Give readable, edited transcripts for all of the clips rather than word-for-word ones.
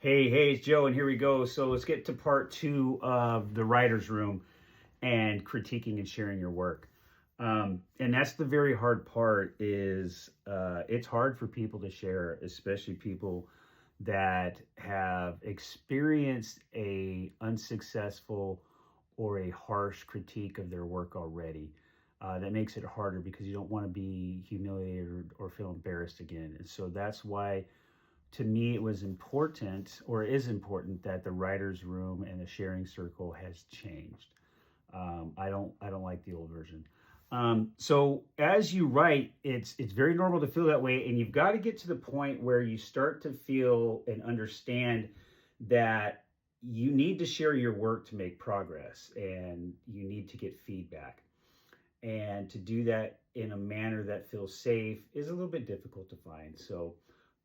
Hey, it's Joe, and here we go. So let's get to part two of the writer's room and critiquing and sharing your work. And that's the very hard part. Is it's hard for people to share, especially people that have experienced a unsuccessful or a harsh critique of their work already. That makes it harder because you don't want to be humiliated or feel embarrassed again. And so that's why to me it was important or is important that the writers room and the sharing circle has changed. I don't like the old version. So as you write, it's very normal to feel that way, and you've got to get to the point where you start to feel and understand that you need to share your work to make progress, and you need to get feedback. And to do that in a manner that feels safe is a little bit difficult to find. So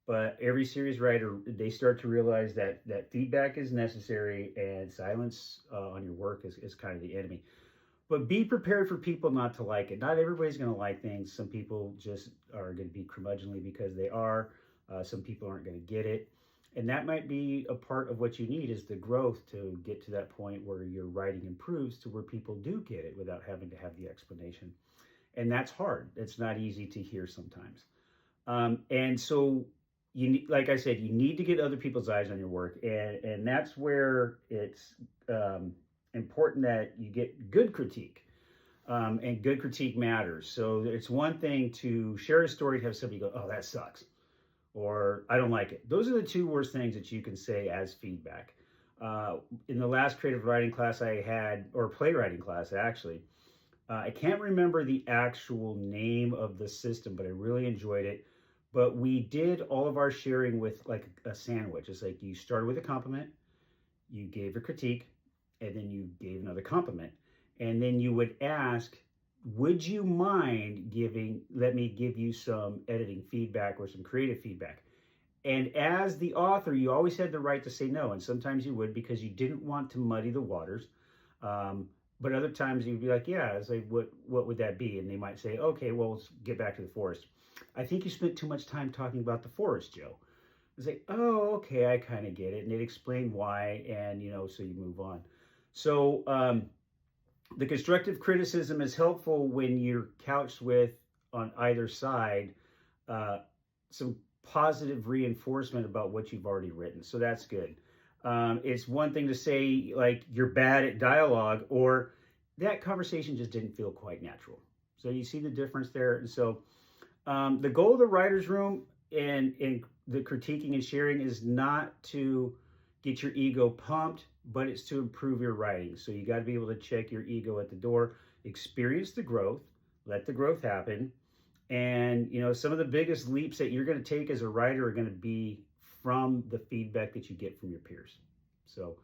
but every series writer, they start to realize that feedback is necessary, and silence on your work is kind of the enemy. But be prepared for people not to like it. Not everybody's going to like things. Some people just are going to be curmudgeonly because they are. Some people aren't going to get it. And that might be a part of what you need, is the growth to get to that point where your writing improves to where people do get it without having to have the explanation. And that's hard. It's not easy to hear sometimes. And so like I said, you need to get other people's eyes on your work, and that's where it's important that you get good critique, and good critique matters. So it's one thing to share a story to have somebody go, "Oh, that sucks," or "I don't like it." Those are the two worst things that you can say as feedback. In the last creative writing class I had, or playwriting class actually, I can't remember the actual name of the system, but I really enjoyed it. But we did all of our sharing with like a sandwich. It's like you started with a compliment, you gave a critique, and then you gave another compliment. And then you would ask, would you mind let me give you some editing feedback or some creative feedback? And as the author, you always had the right to say no. And sometimes you would, because you didn't want to muddy the waters. But other times you'd be like, yeah, it's like, what would that be? And they might say, okay, well, let's get back to the forest. I think you spent too much time talking about the forest, Joe. It's like, oh, okay, I kind of get it. And it explained why, and, so you move on. So the constructive criticism is helpful when you're couched with, on either side, some positive reinforcement about what you've already written. So that's good. It's one thing to say, like, you're bad at dialogue, or that conversation just didn't feel quite natural. So you see the difference there. And so the goal of the writer's room and the critiquing and sharing is not to get your ego pumped, but it's to improve your writing. So you got to be able to check your ego at the door, experience the growth, let the growth happen. And, some of the biggest leaps that you're going to take as a writer are going to be from the feedback that you get from your peers. So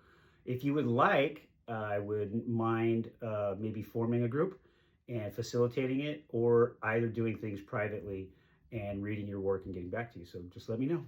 if you would like, I wouldn't mind maybe forming a group and facilitating it, or either doing things privately and reading your work and getting back to you. So just let me know.